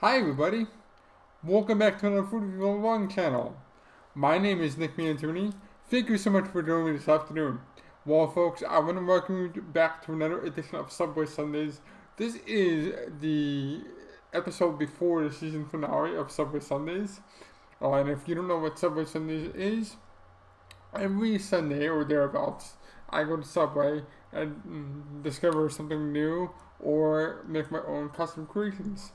Hi everybody, welcome back to another Food Review Vlog channel. My name is Nick Miantoni. Thank you so much for joining me this afternoon. Well folks, I want to welcome you back to another edition of Subway Sundays. This is the episode before the season finale of Subway Sundays. And if you don't know what Subway Sundays is, every Sunday or thereabouts, I go to Subway and discover something new or make my own custom creations.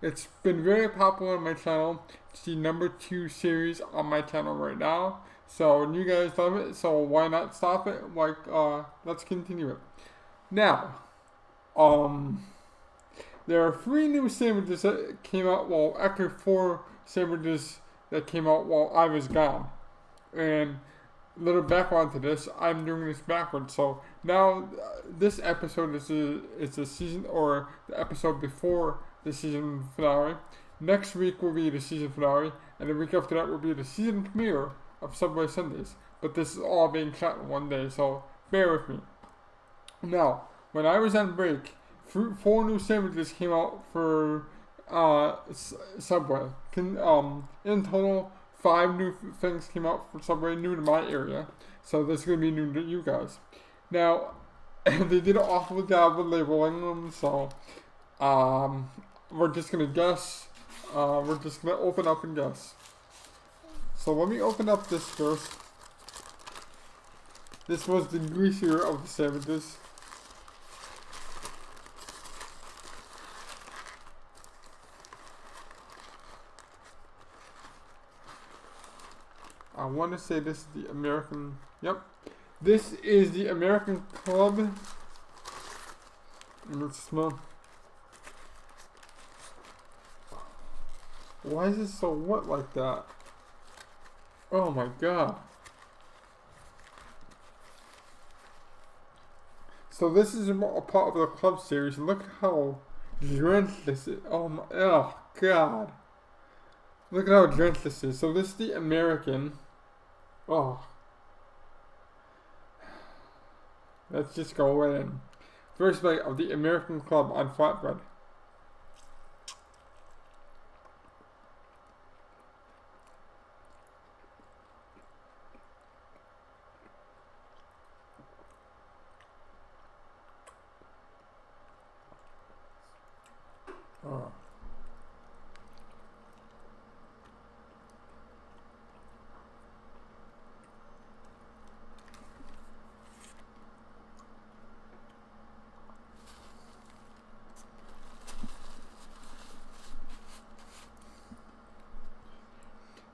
It's been very popular on my channel. It's the #2 series on my channel right now. So you guys love it, so why not stop it? Let's continue it. Now, um, there are 3 new sandwiches that came out, well, actually 4 sandwiches that came out while I was gone. And a little background to this, I'm doing this backwards. So now, this episode is the season, or the episode before the season finale. Next week will be the season finale, and the week after that will be the season premiere of Subway Sundays. But this is all being shot in one day, so bear with me. Now, when I was on break, 4 new sandwiches came out for Subway. In total, 5 new things came out for Subway, new to my area. So this is gonna be new to you guys. Now, they did an awful job with labeling them, so we're just gonna guess. We're just gonna open up and guess. So let me open up this first. This was the greasier of the sandwiches. I want to say this is the American. Yep, this is the American Club. And let's smell. Why is it so wet like that? Oh my god. So this is a part of the club series. Look how drenched this is. Oh god. Look at how drenched this is. So this is the American. Oh. Let's just go right in. First bite of the American Club on flatbread. Oh.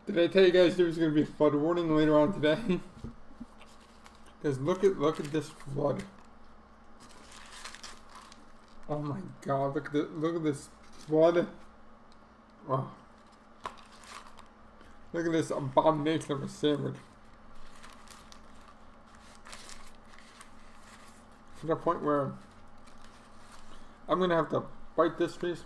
Did I tell you guys there was going to be a flood warning later on today? Because look at this flood. Oh my god, look at this flood. Oh. Look at this abomination of a sandwich. To the point where I'm gonna have to bite this piece.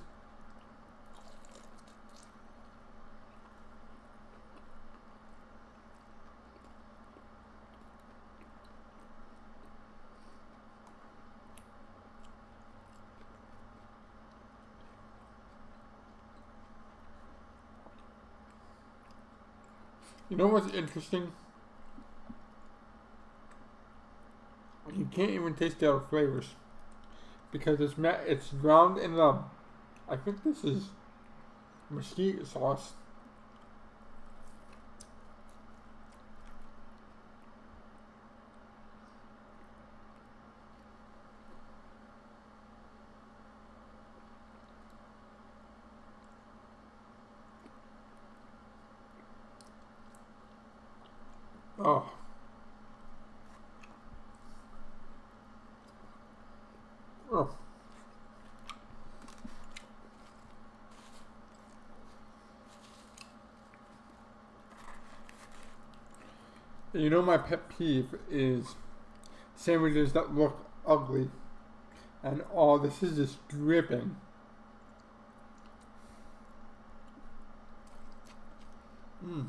You know what's interesting? You can't even taste the other flavors because it's drowned in I think this is mesquite sauce. Oh. Oh. You know my pet peeve is sandwiches that look ugly. And oh, this is just dripping. Mmm.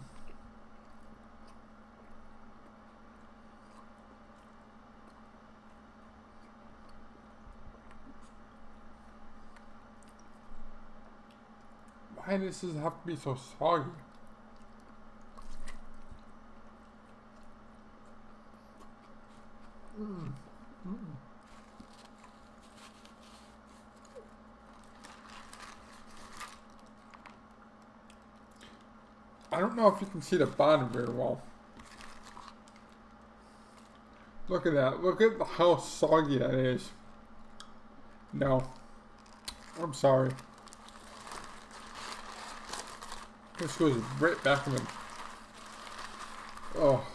Why does this have to be so soggy? I don't know if you can see the bottom very well. Look at that. Look at how soggy that is. No. I'm sorry. This goes right back in the... Oh.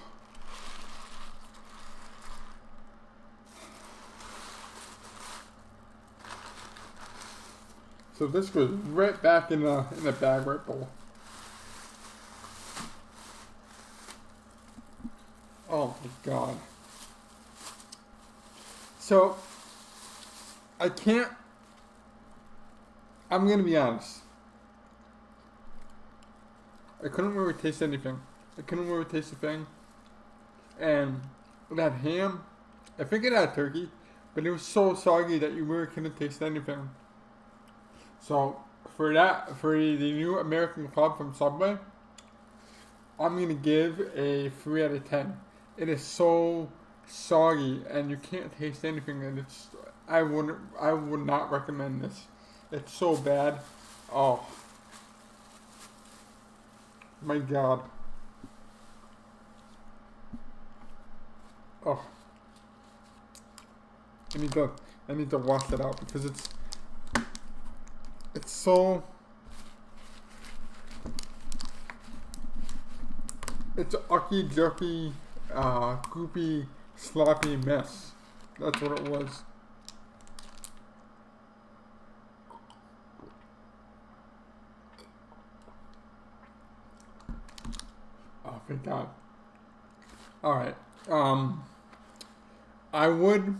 So this goes right back in the bag right below. Oh my god. So I can't. I'm gonna be honest. I couldn't really taste anything. I couldn't really taste a thing. And that ham, I think it had turkey, but it was so soggy that you really couldn't taste anything. So for the new American Club from Subway, I'm gonna give a 3 out of 10. It is so soggy and you can't taste anything, and I would not recommend this. It's so bad. Oh my god. Oh. I need to wash that out because it's so, it's an ucky jerky, goopy, sloppy mess. That's what it was. Oh, thank God. Alright. I would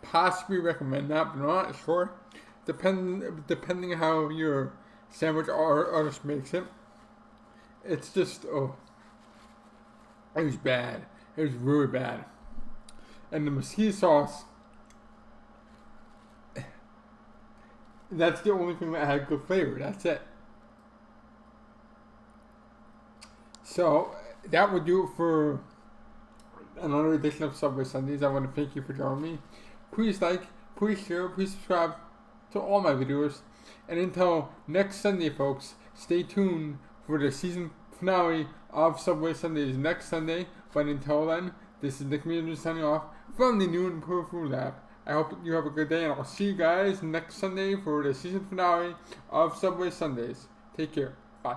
possibly recommend that, but I'm not sure. Depending how your sandwich artist makes it. It's just, oh. It was bad. It was really bad. And the mesquite sauce, that's the only thing that had good flavor. That's it. So, that would do it for another edition of Subway Sundays. I want to thank you for joining me. Please like, please share, please subscribe to all my videos. And until next Sunday, folks, stay tuned for the season finale of Subway Sundays next Sunday. But until then, this is Nick Meander signing off from the new and improved food lab. I hope you have a good day, and I'll see you guys next Sunday for the season finale of Subway Sundays. Take care. Bye.